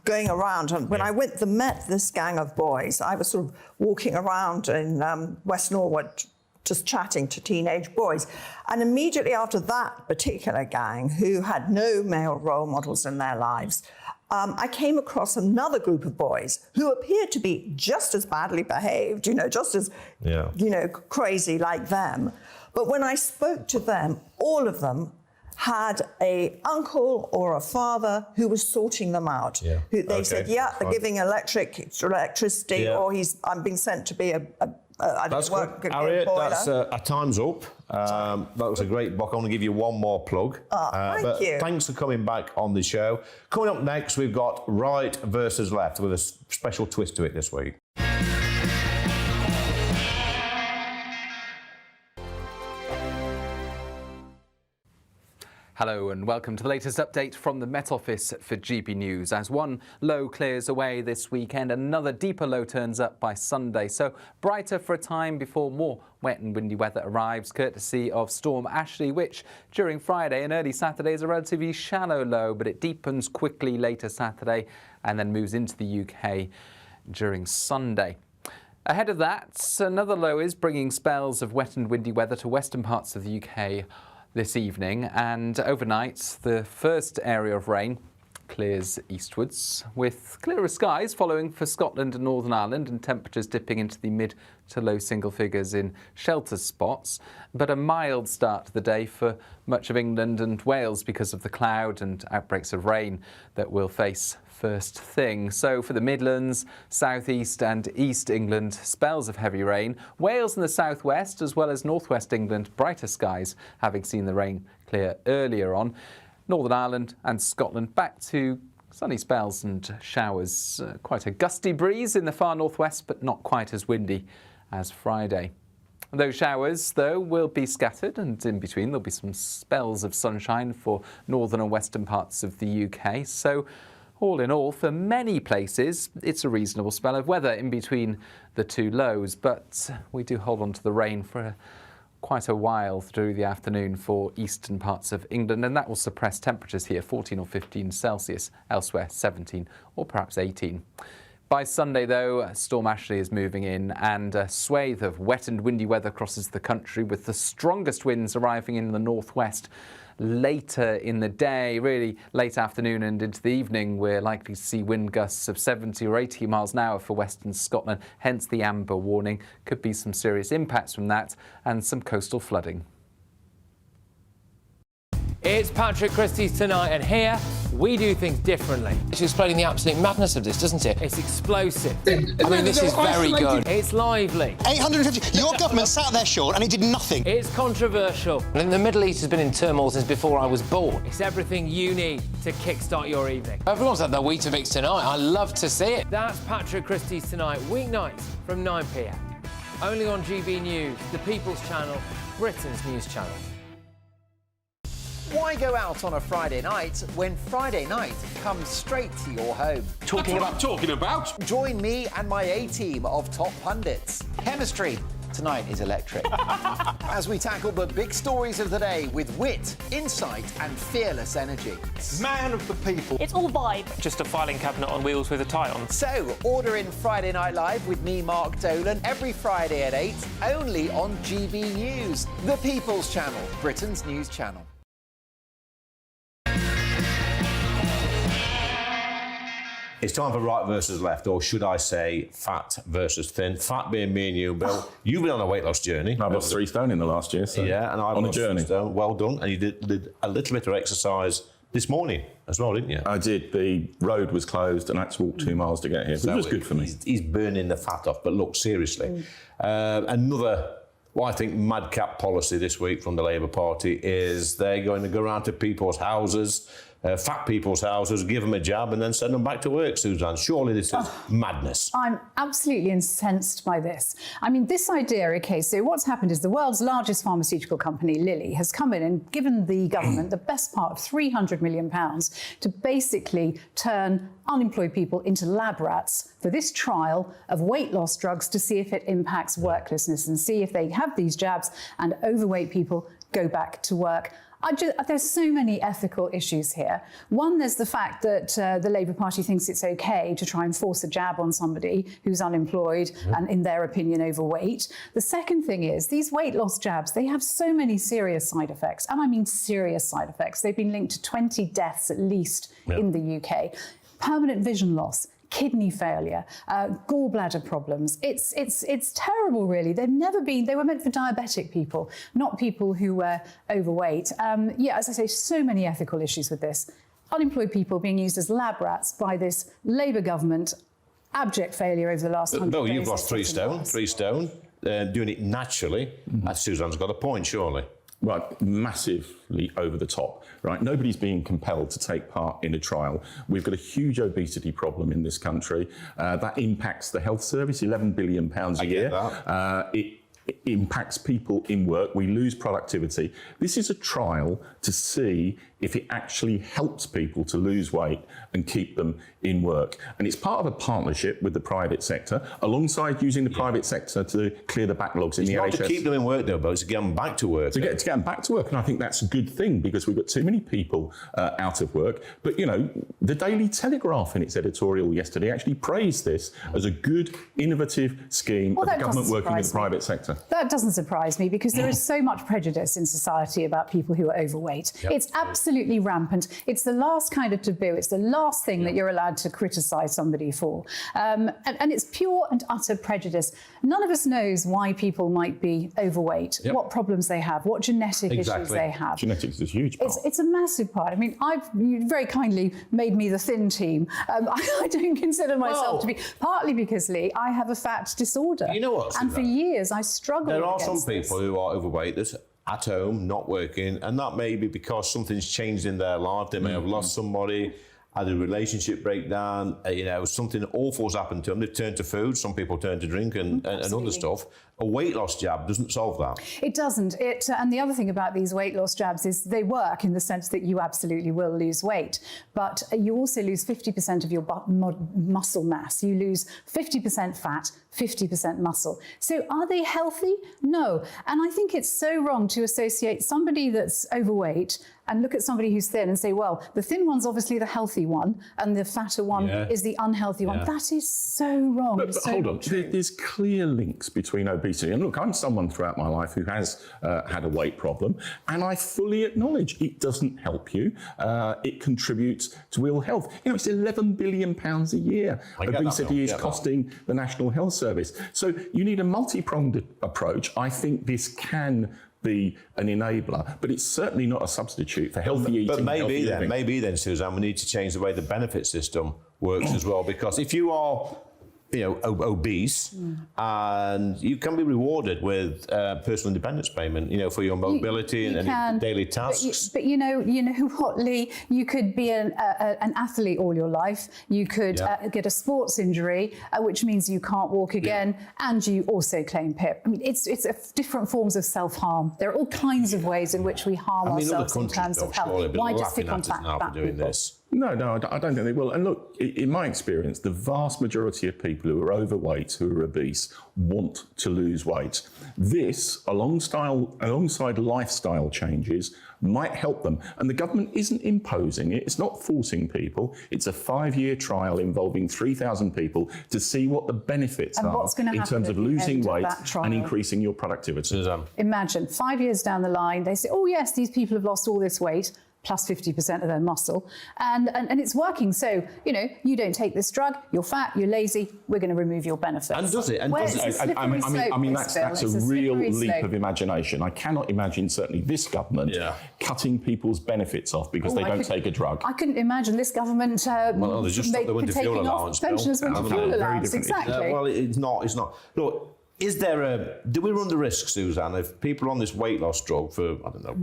going around, and when I met this gang of boys, I was sort of walking around in West Norwood, just chatting to teenage boys. And immediately after that particular gang, who had no male role models in their lives, I came across another group of boys who appeared to be just as badly behaved, just as, crazy like them. But when I spoke to them, all of them had an uncle or a father who was sorting them out. Yeah. They said, they're giving electricity, or I'm being sent to be That's good. Harriet, that's our time's up. That was a great book. I'm going to give you one more plug. Thank you. Thanks for coming back on the show. Coming up next, we've got right versus left with a special twist to it this week. Hello and welcome to the latest update from the Met Office for GB News. As one low clears away this weekend, another deeper low turns up by Sunday. So brighter for a time before more wet and windy weather arrives, courtesy of Storm Ashley, which during Friday and early Saturday is a relatively shallow low, but it deepens quickly later Saturday and then moves into the UK during Sunday. Ahead of that, another low is bringing spells of wet and windy weather to western parts of the UK this evening, and overnight the first area of rain clears eastwards, with clearer skies following for Scotland and Northern Ireland, and temperatures dipping into the mid to low single figures in shelter spots. But a mild start to the day for much of England and Wales because of the cloud and outbreaks of rain that we'll face first thing. So for the Midlands, South East and East England, spells of heavy rain. Wales and the southwest, as well as northwest England, brighter skies, having seen the rain clear earlier on. Northern Ireland and Scotland back to sunny spells and showers. Quite a gusty breeze in the far northwest, but not quite as windy as Friday. Those showers, though, will be scattered, and in between there'll be some spells of sunshine for northern and western parts of the UK. So all in all, for many places, it's a reasonable spell of weather in between the two lows, but we do hold on to the rain for quite a while through the afternoon for eastern parts of England, and that will suppress temperatures here, 14 or 15 Celsius, elsewhere 17 or perhaps 18. By Sunday, though, Storm Ashley is moving in, and a swathe of wet and windy weather crosses the country, with the strongest winds arriving in the northwest later in the day. Really late afternoon and into the evening, we're likely to see wind gusts of 70 or 80 miles an hour for western Scotland, hence the amber warning. Could be some serious impacts from that and some coastal flooding. It's Patrick Christie's Tonight, and here we do things differently. It's explaining the absolute madness of this, doesn't it? It's explosive. I mean, this is very good. It's lively. 850. Your government sat there short and he did nothing. It's controversial. And the Middle East has been in turmoil since before I was born. It's everything you need to kickstart your evening. Everyone's had their Weetabix tonight. I love to see it. That's Patrick Christie's Tonight, weeknights from 9 p.m. Only on GB News, the People's Channel, Britain's news channel. Why go out on a Friday night when Friday night comes straight to your home? Talking about? Join me and my A-team of top pundits. Chemistry tonight is electric. As we tackle the big stories of the day with wit, insight and fearless energy. Man of the people. It's all vibe. Just a filing cabinet on wheels with a tie on. So, order in Friday Night Live with me, Mark Dolan, every Friday at 8, only on GB News, the People's Channel, Britain's news channel. It's time for right versus left, or should I say fat versus thin. Fat being me and you, Bill. You've been on a weight loss journey. I've lost 3 stone in the last year. So yeah, and I've on a lost journey. 3 stone. Well done. And you did a little bit of exercise this morning as well, didn't you? I did. The road was closed and I had to walk 2 miles to get here. So it was good for me. He's burning the fat off. But look, seriously, another, I think, madcap policy this week from the Labour Party is they're going to go around to people's houses, fat people's houses, give them a jab and then send them back to work, Suzanne. Surely this is madness. I'm absolutely incensed by this. I mean, this idea, okay, so what's happened is the world's largest pharmaceutical company, Lilly, has come in and given the government the best part of £300 million to basically turn unemployed people into lab rats for this trial of weight loss drugs to see if it impacts worklessness and see if they have these jabs and overweight people go back to work. There's so many ethical issues here. One, there's the fact that the Labour Party thinks it's okay to try and force a jab on somebody who's unemployed and, in their opinion, overweight. The second thing is these weight loss jabs, they have so many serious side effects, and I mean serious side effects. They've been linked to 20 deaths at least in the UK. Permanent vision loss, kidney failure, gallbladder problems. It's terrible, really. They were meant for diabetic people, not people who were overweight. As I say, so many ethical issues with this. Unemployed people being used as lab rats by this Labour government. Abject failure over the last 100 days. Bill, you've lost 3 stone, 3 stone, doing it naturally. Suzanne's got a point, surely. Right, massively over the top, right? Nobody's being compelled to take part in a trial. We've got a huge obesity problem in this country. That impacts the health service, £11 billion a year. It impacts people in work. We lose productivity. This is a trial to see if it actually helps people to lose weight and keep them in work. And it's part of a partnership with the private sector, alongside using the private sector to clear the backlogs in the NHS. It's not to keep them in work, though, but it's to get them back to work. To get them back to work. And I think that's a good thing, because we've got too many people out of work. But, you know, the Daily Telegraph in its editorial yesterday actually praised this as a good, innovative scheme of the government working with the private sector. That doesn't surprise me, because there is so much prejudice in society about people who are overweight. It's absolutely absolutely rampant. It's the last kind of taboo. It's the last thing that you're allowed to criticise somebody for. And it's pure and utter prejudice. None of us knows why people might be overweight, what problems they have, what genetic issues they have. Genetics is a huge part. It's a massive part. I mean, you very kindly made me the thin team. I don't consider myself to be, partly because, Lee, I have a fat disorder. You know what? And for years I struggled There are against some people who are overweight that's at home, not working, and that may be because something's changed in their life. They may have lost somebody, had a relationship breakdown, something awful's happened to them. They've turned to food. Some people turn to drink and other stuff. A weight loss jab doesn't solve that. It doesn't. And the other thing about these weight loss jabs is they work in the sense that you absolutely will lose weight, but you also lose 50% of your muscle mass. You lose 50% fat, 50% muscle. So are they healthy? No. And I think it's so wrong to associate somebody that's overweight and look at somebody who's thin and say, well, the thin one's obviously the healthy one and the fatter one is the unhealthy one. That is so wrong. But hold on, there's clear links between obesity. And look, I'm someone throughout my life who has had a weight problem, and I fully acknowledge it doesn't help you. It contributes to ill health. It's £11 billion a year. Obesity is costing the National Health Service. So you need a multi-pronged approach. I think this can be an enabler, but it's certainly not a substitute for healthy eating. But maybe then, Suzanne, we need to change the way the benefit system works as well, because if you are obese, and you can be rewarded with personal independence payment, for your mobility and daily tasks. But you know what, Lee? You could be an athlete all your life. You could get a sports injury, which means you can't walk again, and you also claim PIP. I mean, it's different forms of self-harm. There are all kinds of ways in which we harm ourselves in terms of health. Why just pick on fat people? No, I don't think they will. And look, in my experience, the vast majority of people who are overweight, who are obese, want to lose weight. This, alongside lifestyle changes, might help them. And the government isn't imposing it. It's not forcing people. It's a 5-year trial involving 3,000 people to see what the benefits are in terms of losing weight and increasing your productivity. Imagine 5 years down the line, they say, oh yes, these people have lost all this weight, plus 50% of their muscle, and it's working. So, you don't take this drug, you're fat, you're lazy, we're going to remove your benefits. And does it? That's a real leap of imagination. I cannot imagine, certainly this government, cutting people's benefits off because they don't take a drug. I couldn't imagine this government they just stopped the winter fuel allowance. Pensioners' winter fuel allowance, exactly. Well, it's not. Look, do we run the risk, Suzanne, if people are on this weight loss drug for,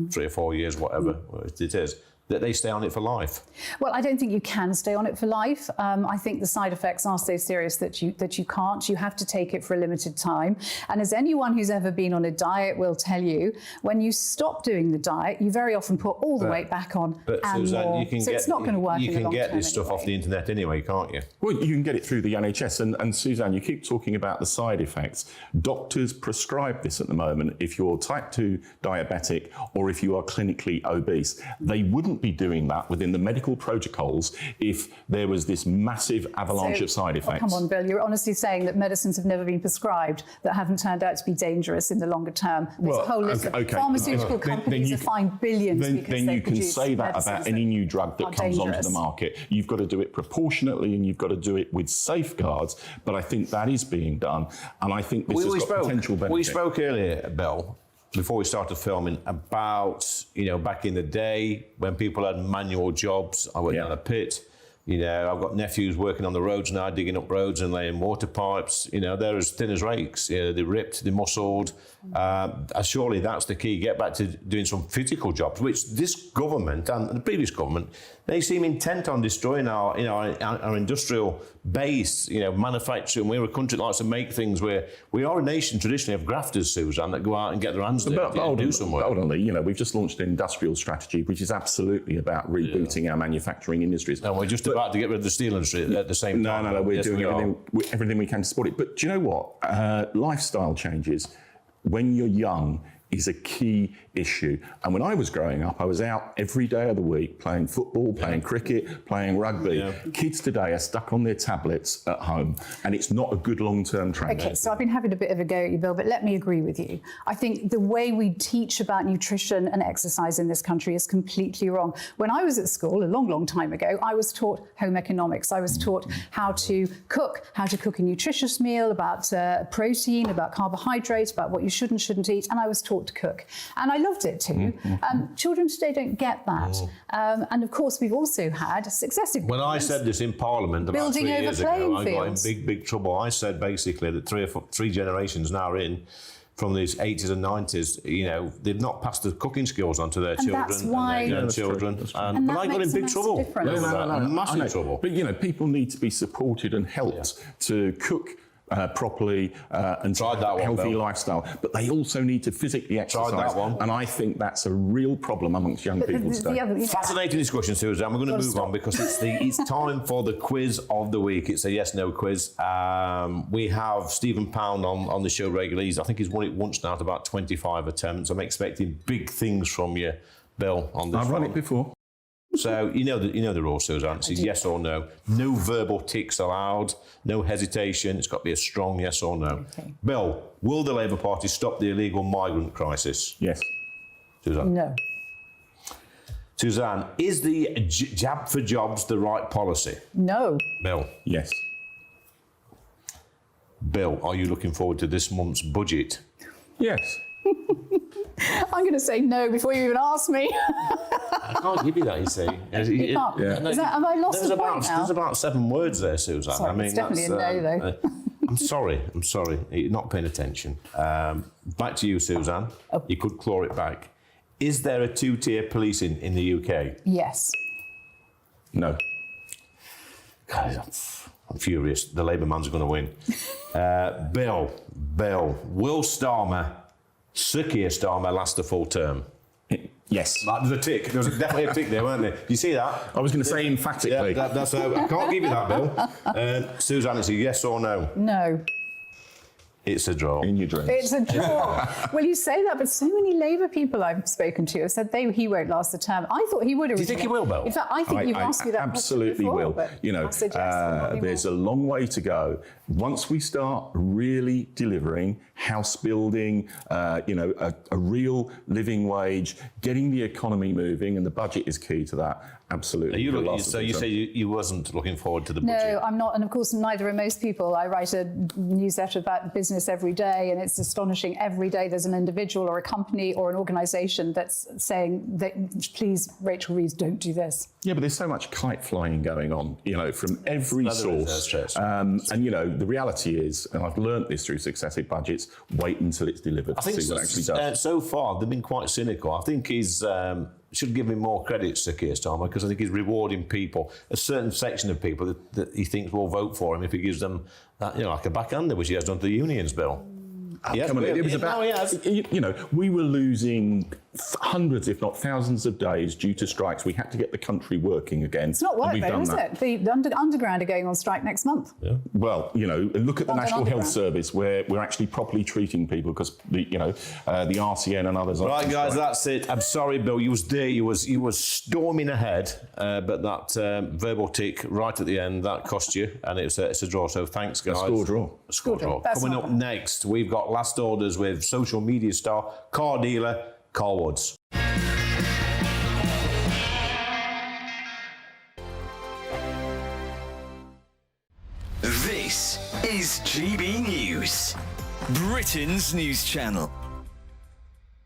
3 or 4 years, whatever it is, that they stay on it for life? Well, I don't think you can stay on it for life. I think the side effects are so serious that you can't. You have to take it for a limited time. And as anyone who's ever been on a diet will tell you, when you stop doing the diet, you very often put all the weight back on and Suzanne, more. It's not going to work in the long term. You can get this stuff off the internet anyway, can't you? Well, you can get it through the NHS. And Suzanne, you keep talking about the side effects. Doctors prescribe this at the moment if you're type 2 diabetic or if you are clinically obese. They wouldn't be doing that within the medical protocols if there was this massive avalanche of side effects. Come on, Bill, you're honestly saying that medicines have never been prescribed that haven't turned out to be dangerous in the longer term. There's a whole list of pharmaceutical companies have fined billions because then you can say that about any new drug that comes onto the market. You've got to do it proportionately and you've got to do it with safeguards, but I think that is being done, and I think this has got potential benefit. We spoke earlier, Bill, before we started filming, about, back in the day when people had manual jobs. I worked down a pit. I've got nephews working on the roads now, digging up roads and laying water pipes. They're as thin as rakes. They're ripped, they're muscled. Surely that's the key. Get back to doing some physical jobs, which this government and the previous government, they seem intent on destroying our industrial base, manufacturing. We're a country that likes to make things where we are a nation traditionally of grafters, Suzanne, that go out and get their hands dirty and do some work. Hold on, Lee. We've just launched an industrial strategy, which is absolutely about rebooting our manufacturing industries. And we're just about to get rid of the steel industry at the same time. No, we're doing everything we can to support it. But do you know what? Lifestyle changes, when you're young, is a key issue. And when I was growing up, I was out every day of the week playing football, playing cricket, playing rugby. Kids today are stuck on their tablets at home, and it's not a good long-term trend. Okay, so I've been having a bit of a go at you, Bill, but let me agree with you. I think the way we teach about nutrition and exercise in this country is completely wrong. When I was at school, a long, long time ago, I was taught home economics. I was taught how to cook a nutritious meal, about protein, about carbohydrates, about what you should and shouldn't eat, and I was taught to cook. And I loved it too. Children today don't get that. And of course, we've also had successive When I said this in Parliament about 3 years ago, I got in big trouble. I said basically that three generations now in, from these 80s and 90s, you know, they've not passed the cooking skills on to their children and their grandchildren. And but I got in big trouble. Massive trouble. But, you know, people need to be supported and helped to cook properly and to have a healthy lifestyle. But they also need to physically exercise. Tried that one. And I think that's a real problem amongst young people today. Fascinating discussion, Susan. We're going to move on because it's time for the quiz of the week. It's a yes/no quiz. We have Stephen Pound on the show regularly. I think he's won it once now at about 25 attempts. I'm expecting big things from you, Bill, on this I've run it before. So you know the rules, Susan. It's yes or no. No verbal ticks allowed. No hesitation. It's got to be a strong yes or no. Okay. Bill, will the Labour Party stop the illegal migrant crisis? Yes. Susan? No. Suzanne, is the jab for jobs the right policy? No. Bill? Yes. Bill, are you looking forward to this month's budget? Yes. I'm going to say no before you even ask me. I can't give you that, you see. You can't. Is that, have I lost the point now? There's about 7 words there, Suzanne. Sorry, I mean, it's definitely a no, though. I'm sorry. You're not paying attention. Back to you, Suzanne. Oh. You could claw it back. Is there a 2-tier policing in the UK? Yes. No. God, I'm furious. The Labour man's going to win. Bill, will Sir Keir Starmer last a full term? Yes. There's a tick. There was definitely a tick there, weren't there? You see that? I was going to say emphatically. Yeah, that's I can't give you that, Bill. Suzanne, it's a yes or no? No. It's a draw. In your dreams. It's a draw. Well, you say that, but so many Labour people I've spoken to have said he won't last the term. I thought he would. Do you think he will, Bill? In fact, I think you've asked me that absolutely before, will. But you know, there's a long way to go. Once we start really delivering house building, you know, a real living wage, getting the economy moving, and the budget is key to that. Absolutely. So you say you wasn't looking forward to the budget? No, I'm not, and of course neither are most people. I write a newsletter about business every day, and it's astonishing. Every day there's an individual or a company or an organisation that's saying that, please, Rachel Reeves, don't do this. Yeah, but there's so much kite flying going on, you know, from every source. And, you know, the reality is, and I've learnt this through successive budgets, wait until it's delivered to see what it actually does. So far, they've been quite cynical. I think he's... should give him more credit, Sir Keir Starmer, because I think he's rewarding people, a certain section of people that he thinks will vote for him if he gives them that, you know, like a backhander, which he has done to the unions, Bill. Come on, it was about, you know, we were losing hundreds, if not thousands of days due to strikes. We had to get the country working again. It's not work, though, is it? The Underground are going on strike next month. Yeah. Well, you know, look at the National Health Service, where we're actually properly treating people because, the RCN and others. Right, guys, that's it. I'm sorry, Bill. You was there. You was storming ahead, but that verbal tick right at the end that cost you, and it's a draw. So thanks, guys. A score draw. Coming up next, we've got Last Orders with social media star, car dealer, Carl Woods. This is GB News, Britain's news channel.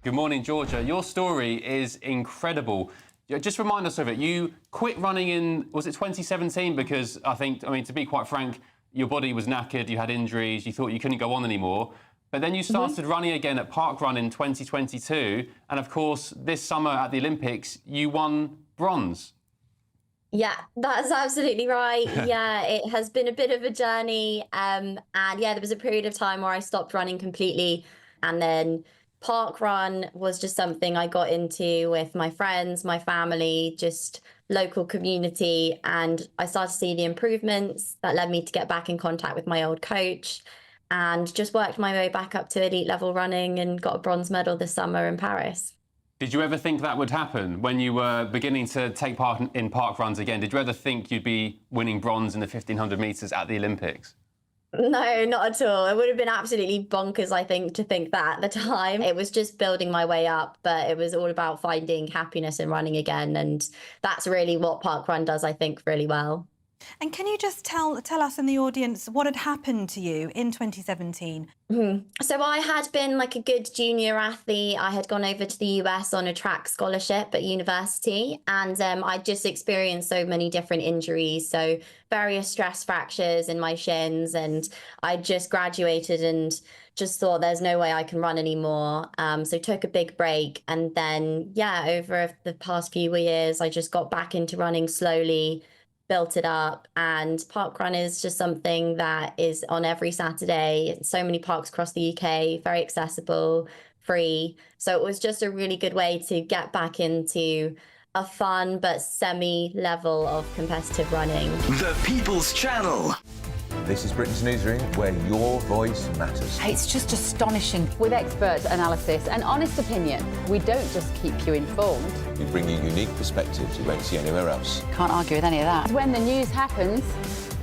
Good morning, Georgia. Your story is incredible. Just remind us of it. You quit running in, was it 2017? Because I mean, to be quite frank, your body was knackered, you had injuries, you thought you couldn't go on anymore. But then you started running again at Parkrun in 2022. And of course, this summer at the Olympics, you won bronze. Yeah, that's absolutely right. Yeah, it has been a bit of a journey. And yeah, there was a period of time where I stopped running completely. And then Parkrun was just something I got into with my friends, my family, just local community. And I started to see the improvements that led me to get back in contact with my old coach. and just worked my way back up to elite level running and got a bronze medal this summer in Paris. Did you ever think that would happen when you were beginning to take part in park runs again? Did you ever think you'd be winning bronze in the 1500 metres at the Olympics? No, not at all. It would have been absolutely bonkers, I think, to think that at the time. It was just building my way up, but it was all about finding happiness in running again. And that's really what parkrun does, I think, really well. And can you just tell us in the audience what had happened to you in 2017? So I had been like a good junior athlete. I had gone over to the US on a track scholarship at university, and I just experienced so many different injuries. So various stress fractures in my shins, and I just graduated and just thought there's no way I can run anymore. So took a big break, and then, yeah, over the past few years, I just got back into running slowly, built it up, and parkrun is just something that is on every Saturday. So many parks across the UK, very accessible, free. So it was just a really good way to get back into a fun but semi-level of competitive running. The People's Channel. This is Britain's Newsroom, where your voice matters. It's just astonishing. With expert analysis and honest opinion, we don't just keep you informed. We bring you unique perspectives you won't see anywhere else. Can't argue with any of that. When the news happens,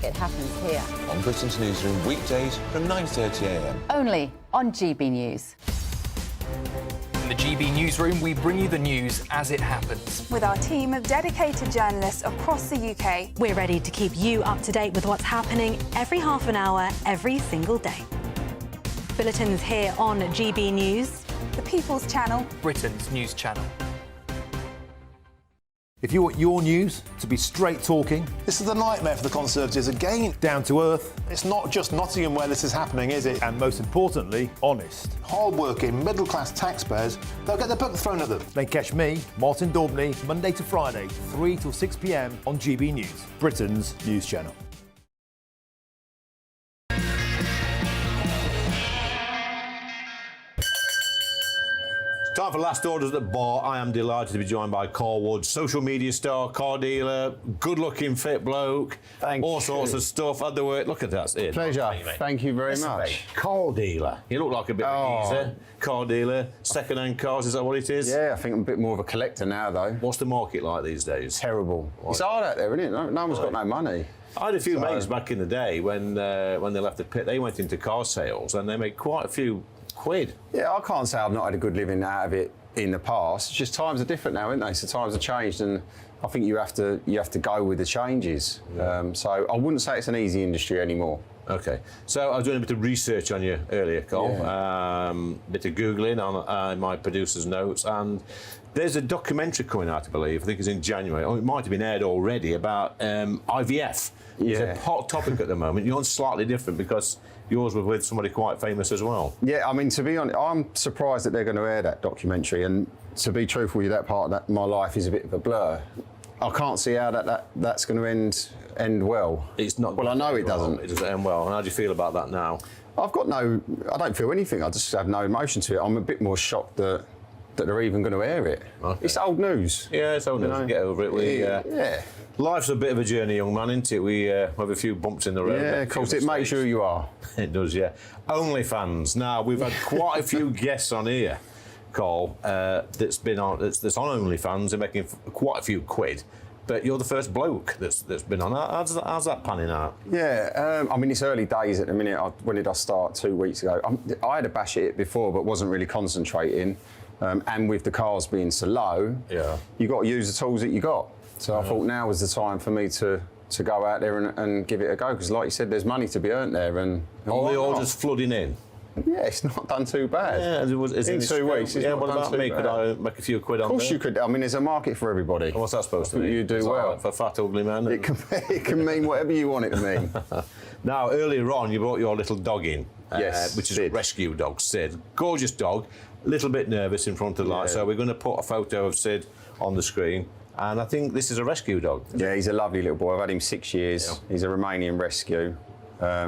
it happens here. On Britain's Newsroom, weekdays from 9:30 a.m. Only on GB News. In the GB Newsroom, we bring you the news as it happens. With our team of dedicated journalists across the UK, we're ready to keep you up to date with what's happening every half an hour, every single day. Bulletins here on GB News. The People's Channel. Britain's news channel. If you want your news to be straight talking... This is a nightmare for the Conservatives again. Down to earth. It's not just Nottingham where this is happening, is it? And most importantly, honest. Hard-working, middle-class taxpayers, they'll get the book thrown at them. Then catch me, Martin Daubney, Monday to Friday, 3 till 6 p.m. on GB News, Britain's news channel. Time for last orders at the bar. I am delighted to be joined by Carl Wood, social media star, car dealer, good-looking, fit bloke, all sorts of stuff. Had the work. Look at that. It. Pleasure. Thank you very much. Car dealer. You look like a bit of a geezer. Car dealer, second-hand cars. Is that what it is? Yeah, I think I'm a bit more of a collector now, though. What's the market like these days? Terrible. It's hard out there, isn't it? No one's got no money. I had a few mates back in the day when they left the pit. They went into car sales and they made quite a few quid. Yeah, I can't say I've not had a good living out of it in the past. It's just times are different now, aren't they? So times have changed, and I think you have to go with the changes. Yeah. So I wouldn't say it's an easy industry anymore. Okay. So I was doing a bit of research on you earlier, Carl. Yeah. Bit of Googling on my producer's notes, and there's a documentary coming out, I believe. I think it's in January. Oh, it might have been aired already, about IVF. Yeah. It's a hot topic at the moment. Yours slightly different because yours was with somebody quite famous as well. Yeah, I mean, to be honest, I'm surprised that they're going to air that documentary, and to be truthful with you, that part of my life is a bit of a blur. I can't see how that's going to end well. It's not. Well, I know it doesn't. It doesn't end well. And how do you feel about that now? I don't feel anything. I just have no emotion to it. I'm a bit more shocked that they're even going to air it. Okay. It's old news. Yeah, it's old news. Get over it. Yeah. Life's a bit of a journey, young man, isn't it? We have a few bumps in the road. Yeah, of course, it makes you who you are. It does, yeah. OnlyFans. Now, we've had quite a few guests on here, Carl, that's on OnlyFans. They're making quite a few quid. But you're the first bloke that's been on. How's that panning out? Yeah, I mean, it's early days at the minute. When did I start? 2 weeks ago. I had a bash at it before, but wasn't really concentrating. And with the cars being so low, you got to use the tools that you got. So I thought now was the time for me to go out there and give it a go, because like you said, there's money to be earned there. And are they all just flooding in? Yeah, it's not done too bad. Yeah, in 2 weeks. Yeah, what about me? Could I make a few quid on there? Of course you could. I mean, there's a market for everybody. What's that supposed to mean? You do well. For a fat, ugly man? It can mean whatever you want it to mean. Now, earlier on, you brought your little dog in. Yes, which is a rescue dog, Sid. Gorgeous dog. A little bit nervous in front of the light, so we're going to put a photo of Sid on the screen. And I think this is a rescue dog. Yeah, he's a lovely little boy. I've had him 6 years. Yeah. He's a Romanian rescue. I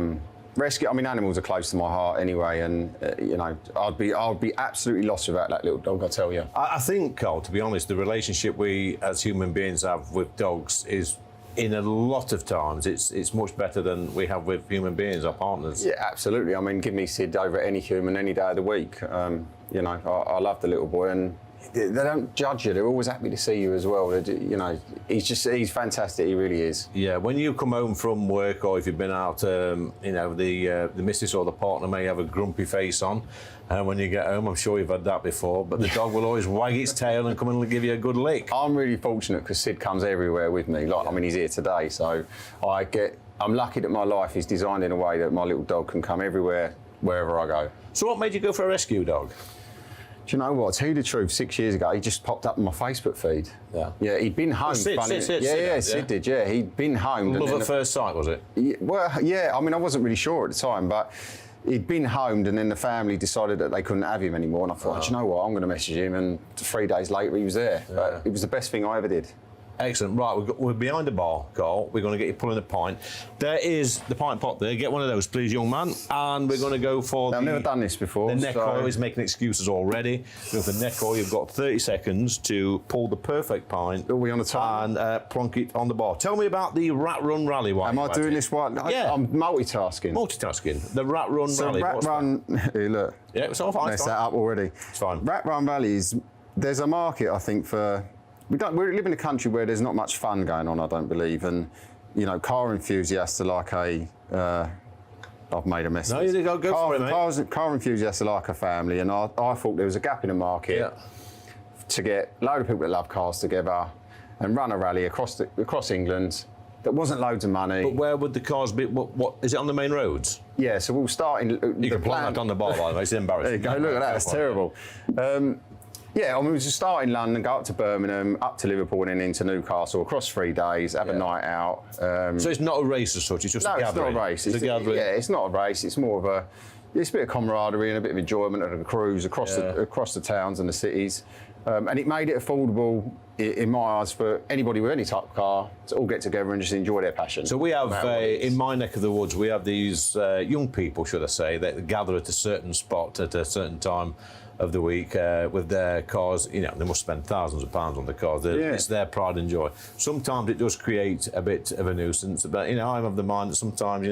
mean, animals are close to my heart anyway, and you know, I'd be absolutely lost without that little dog, I tell you. I think, Carl, to be honest, the relationship we as human beings have with dogs is in a lot of times, it's much better than we have with human beings, our partners. Yeah, absolutely. I mean, give me Sid over any human any day of the week. You know, I love the little boy, and they don't judge you. They're always happy to see you as well. You know, he's fantastic. He really is. Yeah, when you come home from work, or if you've been out, you know, the missus or the partner may have a grumpy face on. When you get home, I'm sure you've had that before, but the dog will always wag its tail and come and give you a good lick. I'm really fortunate because Sid comes everywhere with me. Like, I mean, he's here today, so I'm lucky that my life is designed in a way that my little dog can come everywhere, wherever I go. So what made you go for a rescue dog? Do you know what? To tell you the truth, 6 years ago, he just popped up on my Facebook feed. Yeah, he'd been home. Sid did. Yeah, he'd been home. Love at first sight, was it? Yeah, well, yeah. I mean, I wasn't really sure at the time, but he'd been homed, and then the family decided that they couldn't have him anymore. And I thought, do you know what? I'm going to message him. And 3 days later, he was there. Yeah. But it was the best thing I ever did. Excellent. Right, we're behind the bar, Carl. We're going to get you pulling a pint. There is the pint pot there. Get one of those, please, young man. And we're going to go for I've never done this before. The neck oil is making excuses already. With the neck oil, you've got 30 seconds to pull the perfect pint. Are we on the time? And plonk it on the bar. Tell me about the Rat Run Rally. Am I doing this one? Yeah. I'm multitasking. Multitasking. The Rat Run Rally. Rat Run... Here, look. Yeah, it's all fine. Messed that up already. It's fine. Rat Run Rallies, there's a market, I think, for... We live in a country where there's not much fun going on, I don't believe, and you know, car enthusiasts are like a. I've made a mess. No, you go for it, mate. Car enthusiasts are like a family, and I thought there was a gap in the market to get a load of people that love cars together and run a rally across England. That wasn't loads of money. But where would the cars be? What is it on the main roads? Yeah, so we'll start in. You can plant that on the bar, by the way. It's embarrassing. There you go. Look at that. It's terrible. Yeah, I mean, we just start in London, go up to Birmingham, up to Liverpool, and then into Newcastle, across 3 days, have a night out. So it's not a race as such, it's just a gathering? No, it's not a race. It's a gathering. Yeah, it's not a race, it's more of it's a bit of camaraderie and a bit of enjoyment of a cruise across the towns and the cities. And it made it affordable, in my eyes, for anybody with any type of car to all get together and just enjoy their passion. So we have, in my neck of the woods, we have these young people, should I say, that gather at a certain spot at a certain time of the week with their cars. You know, they must spend thousands of pounds on the cars. It's their pride and joy. Sometimes it does create a bit of a nuisance, but you know, I'm of the mind that sometimes,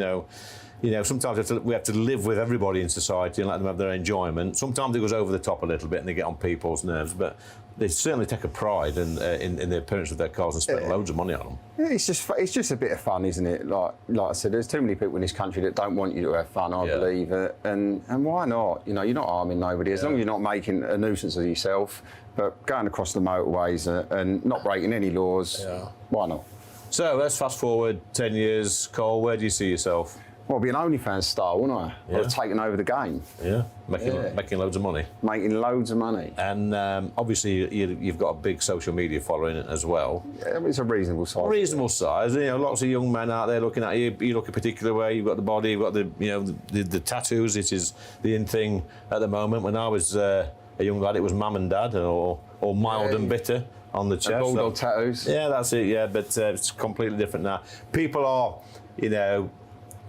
sometimes we have to live with everybody in society and let them have their enjoyment. Sometimes it goes over the top a little bit and they get on people's nerves, but they certainly take a pride in the appearance of their cars and spend loads of money on them. Yeah, it's just a bit of fun, isn't it? Like I said, there's too many people in this country that don't want you to have fun, I believe, and why not? You know, you're not harming nobody as long as you're not making a nuisance of yourself. But going across the motorways and not breaking any laws, why not? So let's fast forward 10 years, Cole. Where do you see yourself? Well, I'd be an OnlyFans star, wouldn't I? I'd have taken over the game. Yeah, making loads of money. Making loads of money. And obviously, you've got a big social media following as well. Yeah, it's a reasonable size. Reasonable size. You know, lots of young men out there looking at you. You look a particular way. You've got the body. You've got the tattoos. It is the in thing at the moment. When I was a young lad, it was mum and dad, or mild and bitter on the chest. And bulldog tattoos. Yeah, that's it. Yeah, but it's completely different now. People are,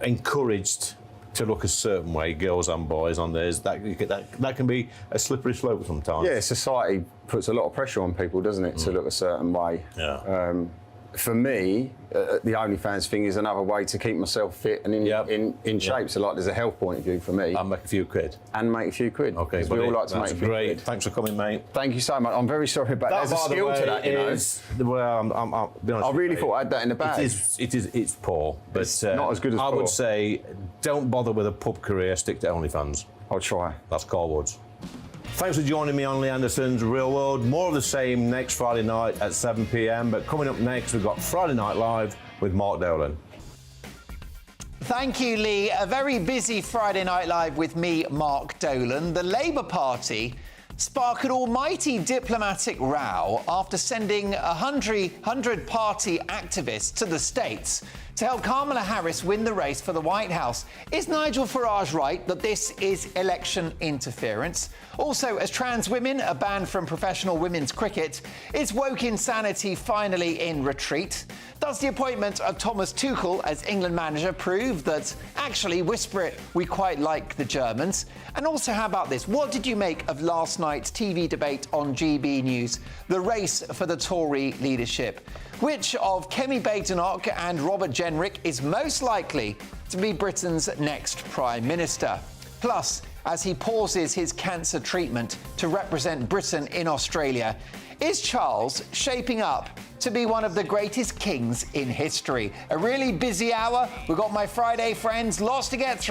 encouraged to look a certain way, girls and boys on theirs. That can be a slippery slope sometimes. Yeah, society puts a lot of pressure on people, doesn't it, to look a certain way. Yeah. For me, the OnlyFans thing is another way to keep myself fit and in shape. So, like, there's a health point of view for me. And make a few quid. Okay, but we all like to make a few great. quid. Thanks for coming, mate. Thank you so much. I'm very sorry about that. There's a skill to that, Well, be honest I really thought I had that in the bag. It's poor, but it's not as good as I poor. would say, don't bother with a pub career. Stick to OnlyFans. I'll try. That's Carl Woods. Thanks for joining me on Lee Anderson's Real World. More of the same next Friday night at 7 p.m. But coming up next, we've got Friday Night Live with Mark Dolan. Thank you, Lee. A very busy Friday Night Live with me, Mark Dolan. The Labour Party spark an almighty diplomatic row after sending 100 party activists to the States to help Kamala Harris win the race for the White House. Is Nigel Farage right that this is election interference? Also, as trans women are banned from professional women's cricket, is woke insanity finally in retreat? Does the appointment of Thomas Tuchel as England manager prove that, actually, whisper it, we quite like the Germans? And also, how about this? What did you make of last night's TV debate on GB News, the race for the Tory leadership? Which of Kemi Badenoch and Robert Jenrick is most likely to be Britain's next Prime Minister? Plus, as he pauses his cancer treatment to represent Britain in Australia, is Charles shaping up to be one of the greatest kings in history? A really busy hour. We've got my Friday friends, lots to get through.